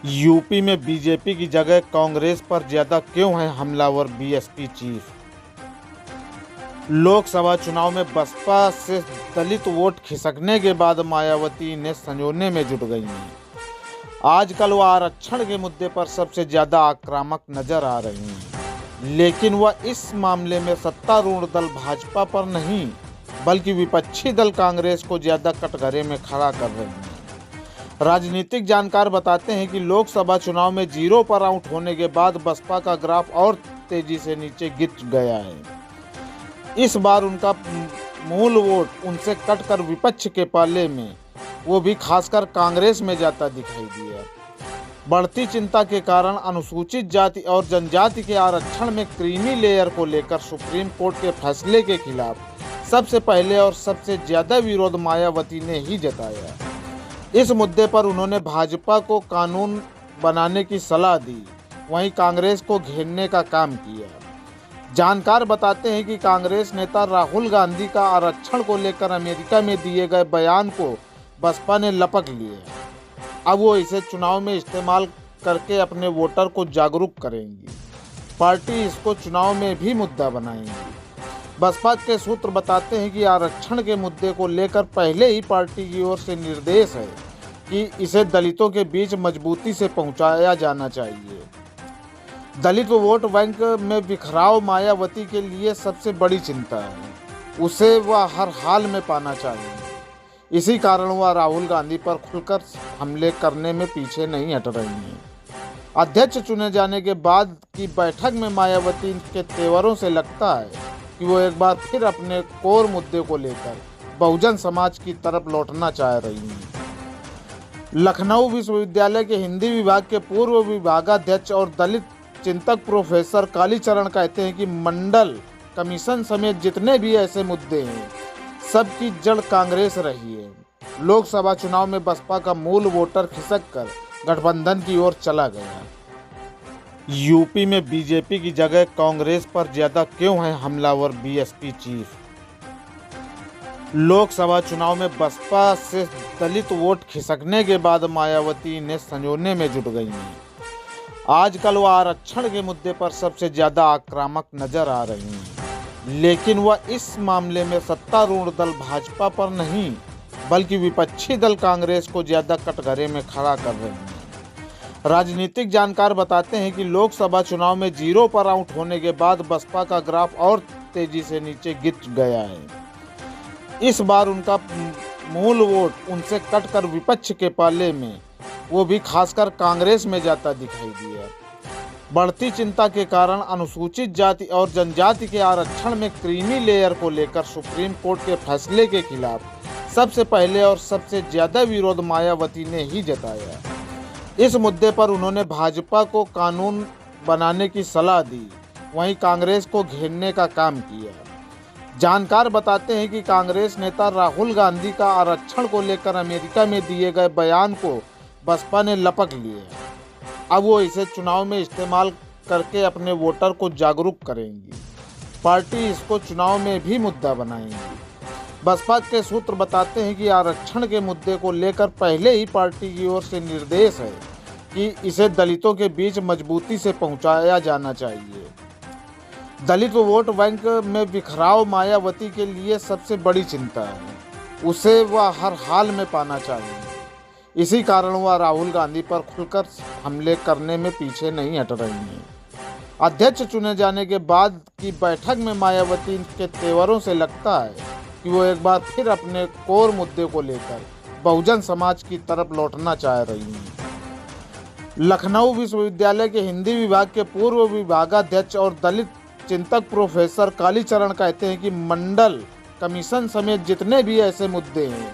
UP में BJP की जगह कांग्रेस पर ज्यादा क्यों है हमलावर बीएसपी चीफ। लोकसभा चुनाव में बसपा से दलित वोट खिसकने के बाद मायावती इन्हें संजोने में जुट गई हैं। आजकल वह आरक्षण के मुद्दे पर सबसे ज्यादा आक्रामक नजर आ रही हैं, लेकिन वह इस मामले में सत्तारूढ़ दल भाजपा पर नहीं बल्कि विपक्षी दल कांग्रेस को ज्यादा कटघरे में खड़ा कर रही हैं। राजनीतिक जानकार बताते हैं कि लोकसभा चुनाव में जीरो पर आउट होने के बाद बसपा का ग्राफ और तेजी से नीचे गिर गया है। इस बार उनका मूल वोट उनसे कटकर विपक्ष के पाले में, वो भी खासकर कांग्रेस में जाता दिखाई दिया। बढ़ती चिंता के कारण अनुसूचित जाति और जनजाति के आरक्षण में क्रीमी लेयर को लेकर सुप्रीम कोर्ट के फैसले के खिलाफ सबसे पहले और सबसे ज्यादा विरोध मायावती ने ही जताया। इस मुद्दे पर उन्होंने भाजपा को कानून बनाने की सलाह दी, वहीं कांग्रेस को घेरने का काम किया। जानकार बताते हैं कि कांग्रेस नेता राहुल गांधी का आरक्षण को लेकर अमेरिका में दिए गए बयान को बसपा ने लपक लिया। अब वो इसे चुनाव में इस्तेमाल करके अपने वोटर को जागरूक करेंगी। पार्टी इसको चुनाव में भी मुद्दा बनाएंगी। बसपा के सूत्र बताते हैं कि आरक्षण के मुद्दे को लेकर पहले ही पार्टी की ओर से निर्देश है कि इसे दलितों के बीच मजबूती से पहुंचाया जाना चाहिए। दलित वोट बैंक में बिखराव मायावती के लिए सबसे बड़ी चिंता है, उसे वह हर हाल में पाना चाहिए। इसी कारण वह राहुल गांधी पर खुलकर हमले करने में पीछे नहीं हट रही हैं। अध्यक्ष चुने जाने के बाद की बैठक में मायावती के तेवरों से लगता है कि वो एक बार फिर अपने कोर मुद्दे को लेकर बहुजन समाज की तरफ लौटना चाह रही हैं। लखनऊ विश्वविद्यालय के हिंदी विभाग के पूर्व विभागाध्यक्ष और दलित चिंतक प्रोफेसर कालीचरण कहते हैं कि मंडल कमीशन समेत जितने भी ऐसे मुद्दे हैं, सबकी जड़ कांग्रेस रही है। लोकसभा चुनाव में बसपा का मूल वोटर खिसक कर गठबंधन की ओर चला गया। यूपी में बीजेपी की जगह कांग्रेस पर ज्यादा क्यों है हमलावर बीएसपी चीफ। लोकसभा चुनाव में बसपा से दलित वोट खिसकने के बाद मायावती इन्हें संजोने में जुट गई हैं। आजकल वह आरक्षण के मुद्दे पर सबसे ज्यादा आक्रामक नजर आ रही हैं, लेकिन वह इस मामले में सत्तारूढ़ दल भाजपा पर नहीं बल्कि विपक्षी दल कांग्रेस को ज्यादा कटघरे में खड़ा कर रही हैं। राजनीतिक जानकार बताते हैं कि लोकसभा चुनाव में जीरो पर आउट होने के बाद बसपा का ग्राफ और तेजी से नीचे गिर गया है। इस बार उनका मूल वोट उनसे कटकर विपक्ष के पाले में, वो भी खासकर कांग्रेस में जाता दिखाई दिया। बढ़ती चिंता के कारण अनुसूचित जाति और जनजाति के आरक्षण में क्रीमी लेयर को लेकर सुप्रीम कोर्ट के फैसले के खिलाफ सबसे पहले और सबसे ज्यादा विरोध मायावती ने ही जताया। इस मुद्दे पर उन्होंने भाजपा को कानून बनाने की सलाह दी, वहीं कांग्रेस को घेरने का काम किया। जानकार बताते हैं कि कांग्रेस नेता राहुल गांधी का आरक्षण को लेकर अमेरिका में दिए गए बयान को बसपा ने लपक लिया। अब वो इसे चुनाव में इस्तेमाल करके अपने वोटर को जागरूक करेंगी। पार्टी इसको चुनाव में भी मुद्दा बनाएंगी। बसपा के सूत्र बताते हैं कि आरक्षण के मुद्दे को लेकर पहले ही पार्टी की ओर से निर्देश है कि इसे दलितों के बीच मजबूती से पहुंचाया जाना चाहिए। दलित वोट बैंक में बिखराव मायावती के लिए सबसे बड़ी चिंता है, उसे वह हर हाल में पाना चाहिए। इसी कारण वह राहुल गांधी पर खुलकर हमले करने में पीछे नहीं हट रही हैं। अध्यक्ष चुने जाने के बाद की बैठक में मायावती के तेवरों से लगता है कि वो एक बार फिर अपने कोर मुद्दे को लेकर बहुजन समाज की तरफ लौटना चाह रही हैं। लखनऊ विश्वविद्यालय के हिंदी विभाग के पूर्व विभागाध्यक्ष और दलित चिंतक प्रोफेसर कालीचरण कहते हैं कि मंडल कमीशन समेत जितने भी ऐसे मुद्दे हैं,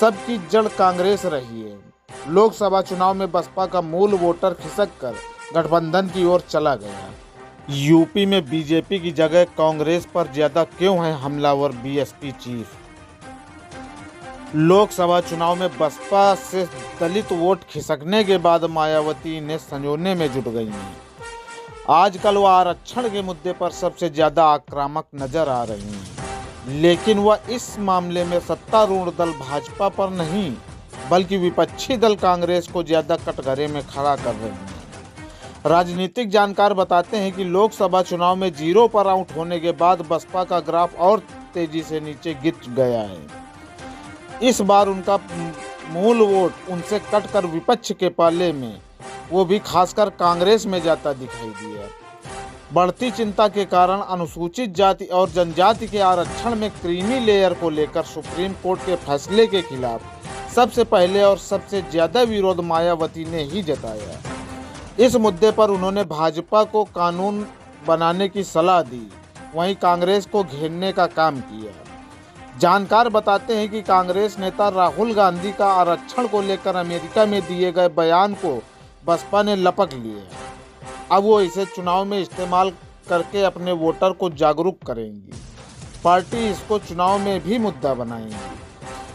सबकी जड़ कांग्रेस रही है। लोकसभा चुनाव में बसपा का मूल वोटर खिसक कर गठबंधन की ओर चला गया। यूपी में बीजेपी की जगह कांग्रेस पर ज्यादा क्यों है हमलावर बीएसपी चीफ। लोकसभा चुनाव में बसपा से दलित वोट खिसकने के बाद मायावती इन्हें संजोने में जुट गई हैं। आजकल वह आरक्षण के मुद्दे पर सबसे ज्यादा आक्रामक नजर आ रही हैं, लेकिन वह इस मामले में सत्तारूढ़ दल भाजपा पर नहीं बल्कि विपक्षी दल कांग्रेस को ज़्यादा कटघरे में खड़ा कर रहे हैं। राजनीतिक जानकार बताते हैं कि लोकसभा चुनाव में जीरो पर आउट होने के बाद बसपा का ग्राफ और तेजी से नीचे गिर गया है। इस बार उनका मूल वोट उनसे कटकर विपक्ष के पाले में, वो भी खासकर कांग्रेस में जाता दिखाई दिया। बढ़ती चिंता के कारण अनुसूचित जाति और जनजाति के आरक्षण में क्रीमी लेयर को लेकर सुप्रीम कोर्ट के फैसले के खिलाफ सबसे पहले और सबसे ज़्यादा विरोध मायावती ने ही जताया। इस मुद्दे पर उन्होंने भाजपा को कानून बनाने की सलाह दी, वहीं कांग्रेस को घेरने का काम किया। जानकार बताते हैं कि कांग्रेस नेता राहुल गांधी का आरक्षण को लेकर अमेरिका में दिए गए बयान को बसपा ने लपक लिया। अब वो इसे चुनाव में इस्तेमाल करके अपने वोटर को जागरूक करेंगी। पार्टी इसको चुनाव में भी मुद्दा बनाएंगी।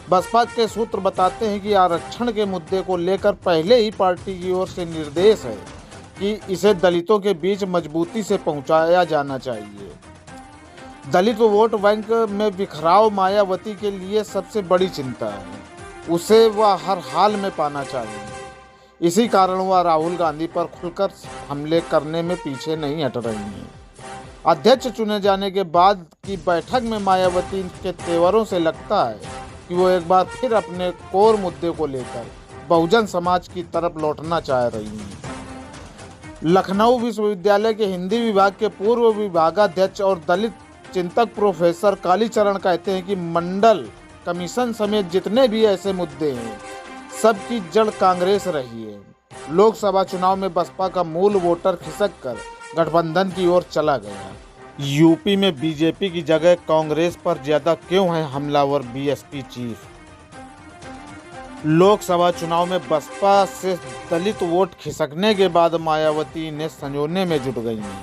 बसपा के सूत्र बताते हैं कि आरक्षण के मुद्दे को लेकर पहले ही पार्टी की ओर से निर्देश है कि इसे दलितों के बीच मजबूती से पहुंचाया जाना चाहिए। दलित वोट बैंक में बिखराव मायावती के लिए सबसे बड़ी चिंता है, उसे वह हर हाल में पाना चाहिए। इसी कारण वह राहुल गांधी पर खुलकर हमले करने में पीछे नहीं हट रही हैं। अध्यक्ष चुने जाने के बाद की बैठक में मायावती के तेवरों से लगता है कि वो एक बार फिर अपने कोर मुद्दे को लेकर बहुजन समाज की तरफ लौटना चाह रही हैं। लखनऊ विश्वविद्यालय के हिंदी विभाग के पूर्व विभागाध्यक्ष और दलित चिंतक प्रोफेसर कालीचरण कहते हैं कि मंडल कमीशन समेत जितने भी ऐसे मुद्दे हैं, सबकी जड़ कांग्रेस रही है। लोकसभा चुनाव में बसपा का मूल वोटर खिसक कर गठबंधन की ओर चला गया। यूपी में बीजेपी की जगह कांग्रेस पर ज्यादा क्यों है हमलावर बीएसपी चीफ? लोकसभा चुनाव में बसपा से दलित वोट खिसकने के बाद मायावती इन्हें संजोने में जुट गई हैं।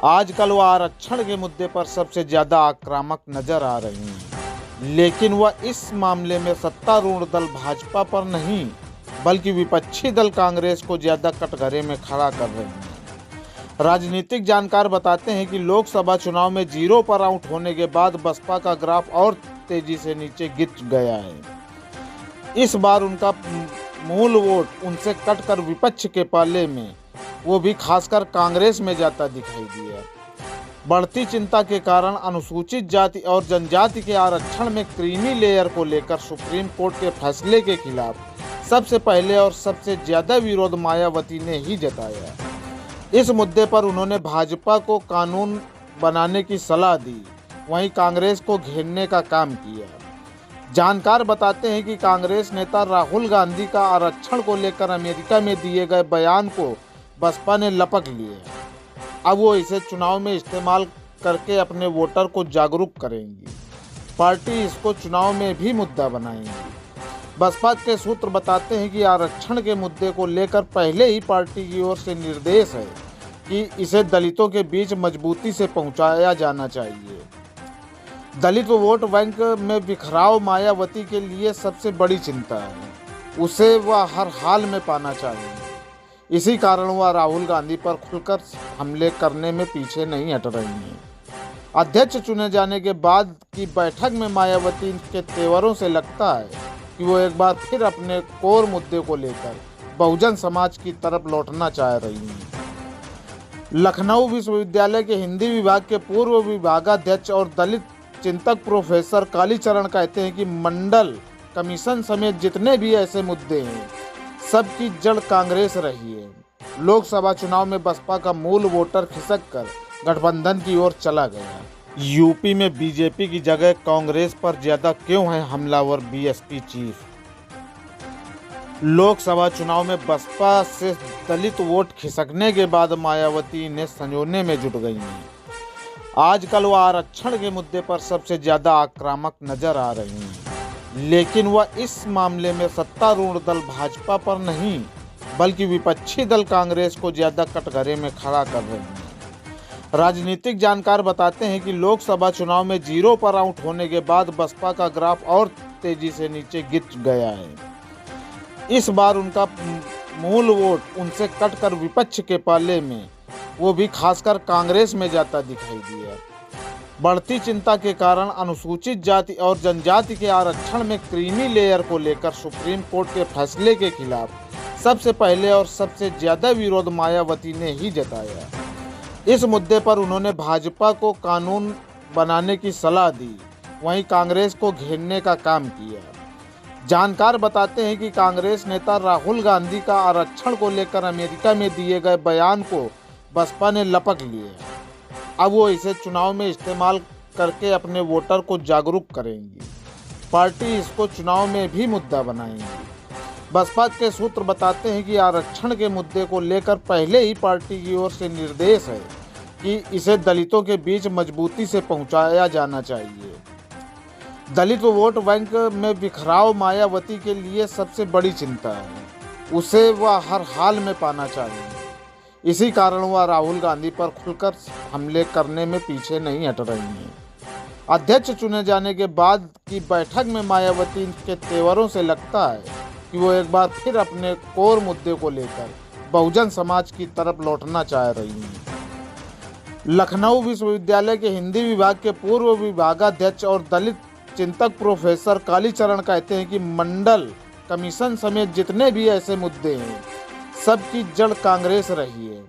आजकल वह आरक्षण के मुद्दे पर सबसे ज्यादा आक्रामक नजर आ रही हैं, लेकिन वह इस मामले में सत्तारूढ़ दल भाजपा पर नहीं, बल्कि विपक्षी दल कांग्रेस को ज्यादा कटघरे में खड़ा कर रहे हैं। राजनीतिक जानकार बताते हैं कि लोकसभा चुनाव में जीरो पर आउट होने के बाद बसपा का ग्राफ और तेजी से नीचे गिर गया है। इस बार उनका मूल वोट उनसे कटकर विपक्ष के पाले में, वो भी खासकर कांग्रेस में जाता दिखाई दिया। बढ़ती चिंता के कारण अनुसूचित जाति और जनजाति के आरक्षण में क्रीमी लेयर को लेकर सुप्रीम कोर्ट के फैसले के खिलाफ सबसे पहले और सबसे ज़्यादा विरोध मायावती ने ही जताया। इस मुद्दे पर उन्होंने भाजपा को कानून बनाने की सलाह दी, वहीं कांग्रेस को घेरने का काम किया। जानकार बताते हैं कि कांग्रेस नेता राहुल गांधी का आरक्षण को लेकर अमेरिका में दिए गए बयान को बसपा ने लपक लिया। अब वो इसे चुनाव में इस्तेमाल करके अपने वोटर को जागरूक करेंगी। पार्टी इसको चुनाव में भी मुद्दा बनाएंगी। बसपा के सूत्र बताते हैं कि आरक्षण के मुद्दे को लेकर पहले ही पार्टी की ओर से निर्देश है कि इसे दलितों के बीच मजबूती से पहुंचाया जाना चाहिए। दलित वोट बैंक में बिखराव मायावती के लिए सबसे बड़ी चिंता है, उसे वह हर हाल में पाना चाहिए। इसी कारण वह राहुल गांधी पर खुलकर हमले करने में पीछे नहीं हट रही हैं। अध्यक्ष चुने जाने के बाद की बैठक में मायावती के तेवरों से लगता है कि वो एक बार फिर अपने कोर मुद्दे को लेकर बहुजन समाज की तरफ लौटना चाह रही हैं। लखनऊ विश्वविद्यालय के हिंदी विभाग के पूर्व विभागाध्यक्ष और दलित चिंतक प्रोफेसर कालीचरण कहते हैं कि मंडल कमीशन समेत जितने भी ऐसे मुद्दे हैं, सबकी जड़ कांग्रेस रही है। लोकसभा चुनाव में बसपा का मूल वोटर खिसक कर गठबंधन की ओर चला गया। यूपी में बीजेपी की जगह कांग्रेस पर ज्यादा क्यों है हमलावर बीएसपी चीफ? लोकसभा चुनाव में बसपा से दलित वोट खिसकने के बाद मायावती इन्हें संजोने में जुट गई हैं। आजकल वह आरक्षण के मुद्दे पर सबसे ज्यादा आक्रामक नजर आ रही हैं, लेकिन वह इस मामले में सत्तारूढ़ दल भाजपा पर नहीं, बल्कि विपक्षी दल कांग्रेस को ज्यादा कटघरे में खड़ा कर रहे हैं। राजनीतिक जानकार बताते हैं कि लोकसभा चुनाव में जीरो पर आउट होने के बाद बसपा का ग्राफ और तेजी से नीचे गिर गया है। इस बार उनका मूल वोट उनसे कटकर विपक्ष के पाले में, वो भी खासकर कांग्रेस में जाता दिखाई दिया। बढ़ती चिंता के कारण अनुसूचित जाति और जनजाति के आरक्षण में क्रीमी लेयर को लेकर सुप्रीम कोर्ट के फैसले के खिलाफ सबसे पहले और सबसे ज्यादा विरोध मायावती ने ही जताया। इस मुद्दे पर उन्होंने भाजपा को कानून बनाने की सलाह दी, वहीं कांग्रेस को घेरने का काम किया। जानकार बताते हैं कि कांग्रेस नेता राहुल गांधी का आरक्षण को लेकर अमेरिका में दिए गए बयान को बसपा ने लपक लिया। अब वो इसे चुनाव में इस्तेमाल करके अपने वोटर को जागरूक करेंगी। पार्टी इसको चुनाव में भी मुद्दा बनाएंगी। बसपा के सूत्र बताते हैं कि आरक्षण के मुद्दे को लेकर पहले ही पार्टी की ओर से निर्देश है कि इसे दलितों के बीच मजबूती से पहुंचाया जाना चाहिए। दलित वोट बैंक में बिखराव मायावती के लिए सबसे बड़ी चिंता है। उसे वह हर हाल में पाना चाहिए। इसी कारण वह राहुल गांधी पर खुलकर हमले करने में पीछे नहीं हट रही हैं। अध्यक्ष चुने जाने के बाद की बैठक में मायावती के तेवरों से लगता है कि वो एक बार फिर अपने कोर मुद्दे को लेकर बहुजन समाज की तरफ लौटना चाह रही हैं। लखनऊ विश्वविद्यालय के हिंदी विभाग के पूर्व विभागाध्यक्ष और दलित चिंतक प्रोफेसर कालीचरण कहते हैं कि मंडल कमीशन समेत जितने भी ऐसे मुद्दे हैं, सबकी जड़ कांग्रेस रही है।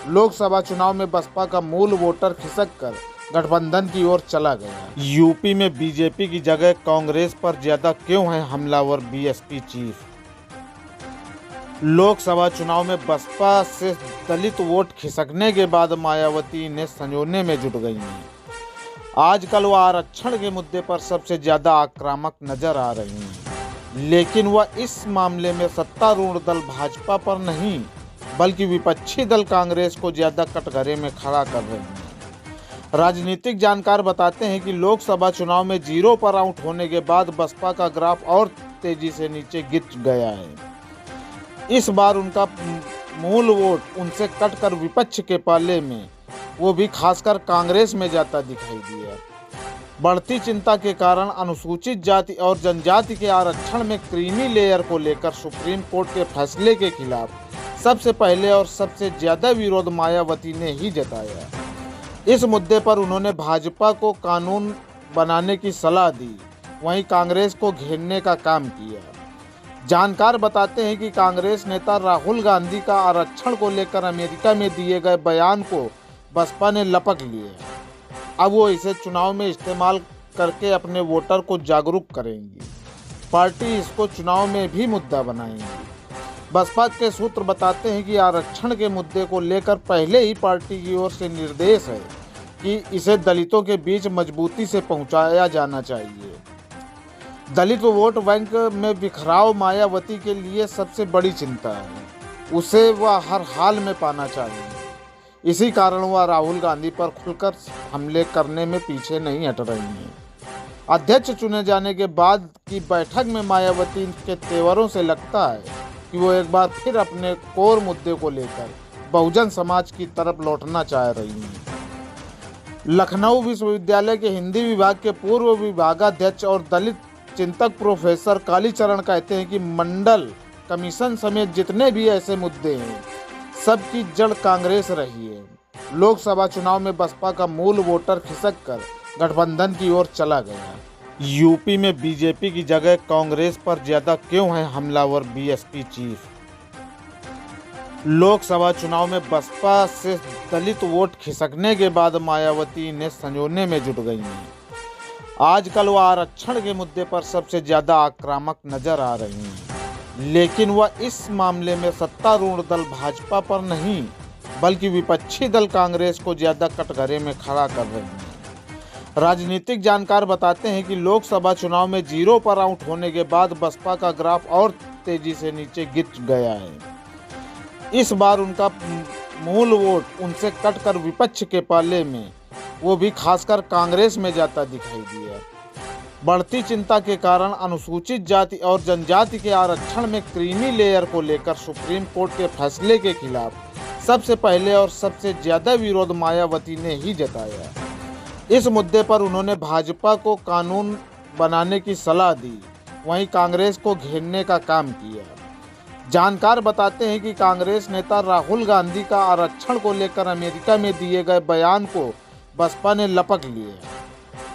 लोकसभा चुनाव में बसपा का मूल वोटर खिसक कर गठबंधन की ओर चला गया। यूपी में बीजेपी की जगह कांग्रेस पर ज्यादा क्यों है हमलावर बीएसपी चीफ? लोकसभा चुनाव में बसपा से दलित वोट खिसकने के बाद मायावती इन्हें संजोने में जुट गई हैं। आजकल वह आरक्षण के मुद्दे पर सबसे ज्यादा आक्रामक नजर आ रही हैं, लेकिन वह इस मामले में सत्तारूढ़ दल भाजपा पर नहीं बल्कि विपक्षी दल कांग्रेस को ज्यादा कटघरे में खड़ा कर रहे हैं। राजनीतिक जानकार बताते हैं कि लोकसभा चुनाव में जीरो पर आउट होने के बाद बसपा का ग्राफ और तेजी से नीचे गिर गया है। इस बार उनका मूल वोट उनसे कटकर विपक्ष के पाले में, वो भी खासकर कांग्रेस में जाता दिखाई दिया। बढ़ती चिंता के कारण अनुसूचित जाति और जनजाति के आरक्षण में क्रीमी लेयर को लेकर सुप्रीम कोर्ट के फैसले के खिलाफ सबसे पहले और सबसे ज्यादा विरोध मायावती ने ही जताया। इस मुद्दे पर उन्होंने भाजपा को कानून बनाने की सलाह दी, वहीं कांग्रेस को घेरने का काम किया। जानकार बताते हैं कि कांग्रेस नेता राहुल गांधी का आरक्षण को लेकर अमेरिका में दिए गए बयान को बसपा ने लपक लिया। अब वो इसे चुनाव में इस्तेमाल करके अपने वोटर को जागरूक करेंगी। पार्टी इसको चुनाव में भी मुद्दा बनाएंगी। बसपा के सूत्र बताते हैं कि आरक्षण के मुद्दे को लेकर पहले ही पार्टी की ओर से निर्देश है कि इसे दलितों के बीच मजबूती से पहुंचाया जाना चाहिए। दलित वोट बैंक में बिखराव मायावती के लिए सबसे बड़ी चिंता है। उसे वह हर हाल में पाना चाहिए। इसी कारण वह राहुल गांधी पर खुलकर हमले करने में पीछे नहीं हट रही हैं। अध्यक्ष चुने जाने के बाद की बैठक में मायावती के तेवरों से लगता है कि वो एक बार फिर अपने कोर मुद्दे को लेकर बहुजन समाज की तरफ लौटना चाह रही हैं। लखनऊ विश्वविद्यालय के हिंदी विभाग के पूर्व विभागाध्यक्ष और दलित चिंतक प्रोफेसर कालीचरण कहते हैं कि मंडल कमीशन समेत जितने भी ऐसे मुद्दे हैं, सबकी जड़ कांग्रेस रही है। लोकसभा चुनाव में बसपा का मूल वोटर खिसक कर गठबंधन की ओर चला गया। यूपी में बीजेपी की जगह कांग्रेस पर ज्यादा क्यों है हमलावर बीएसपी चीफ? लोकसभा चुनाव में बसपा से दलित वोट खिसकने के बाद मायावती इन्हें संजोने में जुट गई हैं। आजकल वह आरक्षण के मुद्दे पर सबसे ज्यादा आक्रामक नजर आ रही हैं, लेकिन वह इस मामले में सत्तारूढ़ दल भाजपा पर नहीं बल्कि विपक्षी दल कांग्रेस को ज्यादा कटघरे में खड़ा कर रहे हैं। राजनीतिक जानकार बताते हैं कि लोकसभा चुनाव में जीरो पर आउट होने के बाद बसपा का ग्राफ और तेजी से नीचे गिर गया है। इस बार उनका मूल वोट उनसे कटकर विपक्ष के पाले में, वो भी खासकर कांग्रेस में जाता दिखाई दिया। बढ़ती चिंता के कारण अनुसूचित जाति और जनजाति के आरक्षण में क्रीमी लेयर को लेकर सुप्रीम कोर्ट के फैसले के खिलाफ सबसे पहले और सबसे ज्यादा विरोध मायावती ने ही जताया। इस मुद्दे पर उन्होंने भाजपा को कानून बनाने की सलाह दी, वहीं कांग्रेस को घेरने का काम किया। जानकार बताते हैं कि कांग्रेस नेता राहुल गांधी का आरक्षण को लेकर अमेरिका में दिए गए बयान को बसपा ने लपक लिया।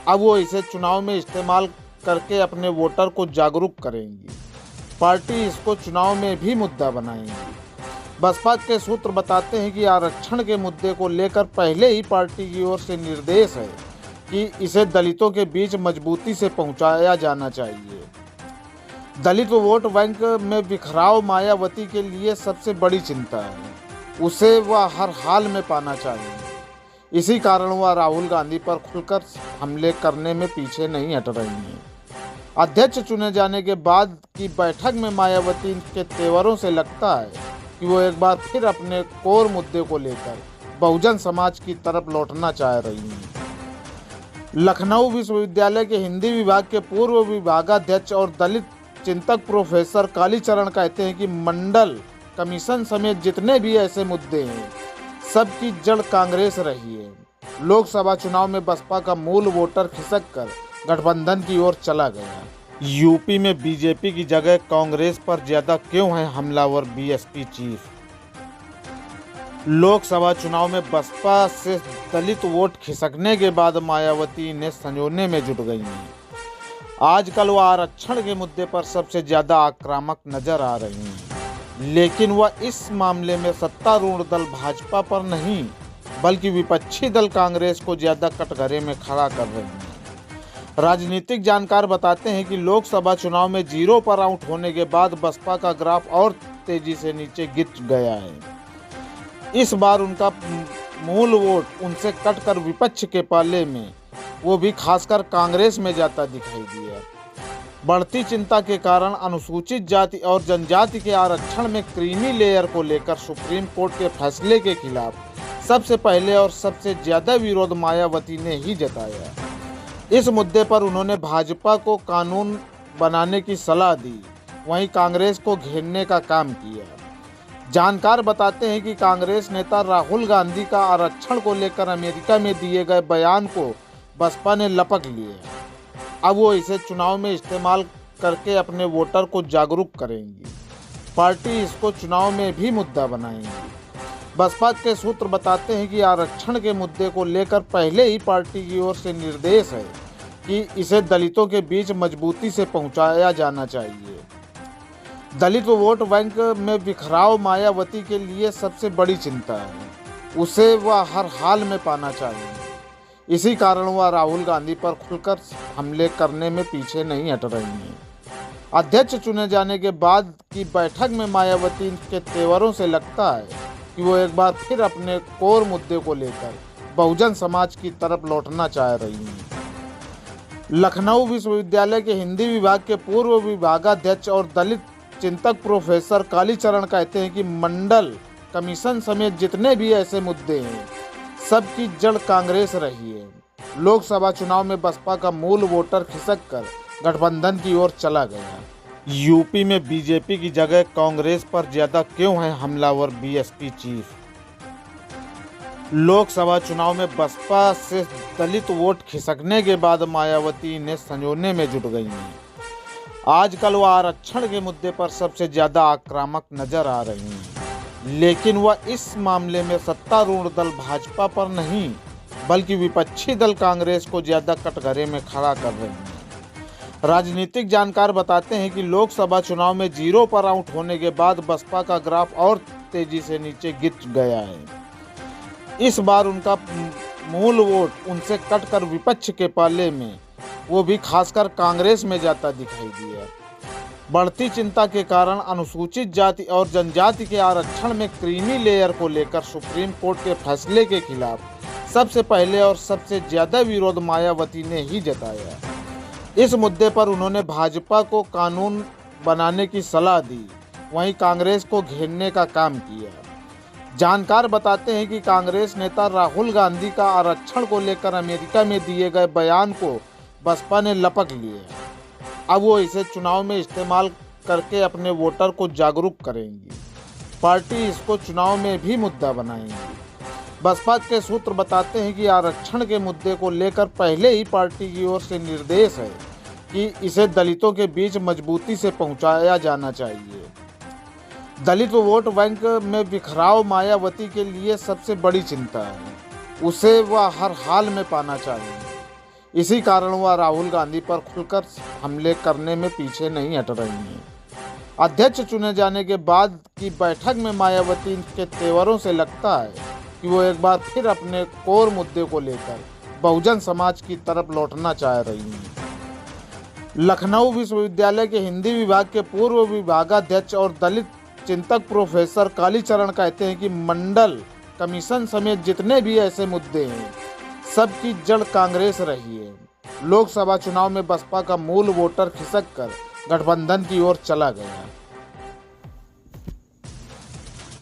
अब वो इसे चुनाव में इस्तेमाल करके अपने वोटर को जागरूक करेंगी। पार्टी इसको चुनाव में भी मुद्दा बनाएंगी। बसपा के सूत्र बताते हैं कि आरक्षण के मुद्दे को लेकर पहले ही पार्टी की ओर से निर्देश है कि इसे दलितों के बीच मजबूती से पहुंचाया जाना चाहिए। दलित वोट बैंक में बिखराव मायावती के लिए सबसे बड़ी चिंता है। उसे वह हर हाल में पाना चाहिए। इसी कारण वह राहुल गांधी पर खुलकर हमले करने में पीछे नहीं हट रही हैं। अध्यक्ष चुने जाने के बाद की बैठक में मायावती के तेवरों से लगता है कि वो एक बार फिर अपने कोर मुद्दे को लेकर बहुजन समाज की तरफ लौटना चाह रही हैं। लखनऊ विश्वविद्यालय के हिंदी विभाग के पूर्व विभागाध्यक्ष और दलित चिंतक प्रोफेसर कालीचरण कहते हैं कि मंडल कमीशन समेत जितने भी ऐसे मुद्दे हैं, सबकी जड़ कांग्रेस रही है। लोकसभा चुनाव में बसपा का मूल वोटर खिसक कर गठबंधन की ओर चला गया। यूपी में बीजेपी की जगह कांग्रेस पर ज्यादा क्यों है हमलावर बीएसपी चीफ? लोकसभा चुनाव में बसपा से दलित वोट खिसकने के बाद मायावती ने संजोने में जुट गई हैं। आजकल वह आरक्षण के मुद्दे पर सबसे ज्यादा आक्रामक नजर आ रही हैं, लेकिन वह इस मामले में सत्तारूढ़ दल भाजपा पर नहीं बल्कि विपक्षी दल कांग्रेस को ज्यादा कटघरे में खड़ा कर रही हैं। राजनीतिक जानकार बताते हैं कि लोकसभा चुनाव में जीरो पर आउट होने के बाद बसपा का ग्राफ और तेजी से नीचे गिर गया है। इस बार उनका मूल वोट उनसे कटकर विपक्ष के पाले में, वो भी खासकर कांग्रेस में जाता दिखाई दिया। बढ़ती चिंता के कारण अनुसूचित जाति और जनजाति के आरक्षण में क्रीमी लेयर को लेकर सुप्रीम कोर्ट के फैसले के खिलाफ सबसे पहले और सबसे ज्यादा विरोध मायावती ने ही जताया। इस मुद्दे पर उन्होंने भाजपा को कानून बनाने की सलाह दी, वहीं कांग्रेस को घेरने का काम किया। जानकार बताते हैं कि कांग्रेस नेता राहुल गांधी का आरक्षण को लेकर अमेरिका में दिए गए बयान को बसपा ने लपक लिया। अब वो इसे चुनाव में इस्तेमाल करके अपने वोटर को जागरूक करेंगी। पार्टी इसको चुनाव में भी मुद्दा बनाएंगी। बसपा के सूत्र बताते हैं कि आरक्षण के मुद्दे को लेकर पहले ही पार्टी की ओर से निर्देश है कि इसे दलितों के बीच मजबूती से पहुंचाया जाना चाहिए। दलित वोट बैंक में बिखराव मायावती के लिए सबसे बड़ी चिंता है। उसे वह हर हाल में पाना चाहिए। इसी कारण वह राहुल गांधी पर खुलकर हमले करने में पीछे नहीं हट रही हैं। अध्यक्ष चुने जाने के बाद की बैठक में मायावती के तेवरों से लगता है कि वो एक बार फिर अपने कोर मुद्दे को लेकर बहुजन समाज की तरफ लौटना चाह रही हैं। लखनऊ विश्वविद्यालय के हिंदी विभाग के पूर्व विभागाध्यक्ष और दलित चिंतक प्रोफेसर कालीचरण कहते हैं कि मंडल कमीशन समेत जितने भी ऐसे मुद्दे हैं, सबकी जड़ कांग्रेस रही है। लोकसभा चुनाव में बसपा का मूल वोटर खिसक कर गठबंधन की ओर चला गया। यूपी में बीजेपी की जगह कांग्रेस पर ज्यादा क्यों है हमलावर बीएसपी चीफ? लोकसभा चुनाव में बसपा से दलित वोट खिसकने के बाद मायावती ने संजोने में जुट गई हैं। आजकल वह आरक्षण के मुद्दे पर सबसे ज्यादा आक्रामक नजर आ रही हैं, लेकिन वह इस मामले में सत्तारूढ़ दल भाजपा पर नहीं बल्कि विपक्षी दल कांग्रेस को ज्यादा कटघरे में खड़ा कर रही हैं। राजनीतिक जानकार बताते हैं कि लोकसभा चुनाव में जीरो पर आउट होने के बाद बसपा का ग्राफ और तेजी से नीचे गिर गया है। इस बार उनका मूल वोट उनसे कटकर विपक्ष के पाले में, वो भी खासकर कांग्रेस में जाता दिखाई दिया। बढ़ती चिंता के कारण अनुसूचित जाति और जनजाति के आरक्षण में क्रीमी लेयर को लेकर सुप्रीम कोर्ट के फैसले के खिलाफ सबसे पहले और सबसे ज्यादा विरोध मायावती ने ही जताया। इस मुद्दे पर उन्होंने भाजपा को कानून बनाने की सलाह दी, वहीं कांग्रेस को घेरने का काम किया। जानकार बताते हैं कि कांग्रेस नेता राहुल गांधी का आरक्षण को लेकर अमेरिका में दिए गए बयान को बसपा ने लपक लिया। अब वो इसे चुनाव में इस्तेमाल करके अपने वोटर को जागरूक करेंगी। पार्टी इसको चुनाव में भी मुद्दा बनाएंगी। बसपा के सूत्र बताते हैं कि आरक्षण के मुद्दे को लेकर पहले ही पार्टी की ओर से निर्देश है कि इसे दलितों के बीच मजबूती से पहुंचाया जाना चाहिए। दलित वोट बैंक में बिखराव मायावती के लिए सबसे बड़ी चिंता है। उसे वह हर हाल में पाना चाहिए। इसी कारण वह राहुल गांधी पर खुलकर हमले करने में पीछे नहीं हट रही हैं। अध्यक्ष चुने जाने के बाद की बैठक में मायावती के तेवरों से लगता है कि वो एक बार फिर अपने कोर मुद्दे को लेकर बहुजन समाज की तरफ लौटना चाह रही हैं। लखनऊ विश्वविद्यालय के हिंदी विभाग के पूर्व विभागाध्यक्ष और दलित चिंतक प्रोफेसर कालीचरण कहते हैं कि मंडल कमीशन समेत जितने भी ऐसे मुद्दे हैं, सबकी जड़ कांग्रेस रही है। लोकसभा चुनाव में बसपा का मूल वोटर खिसक कर गठबंधन की ओर चला गया।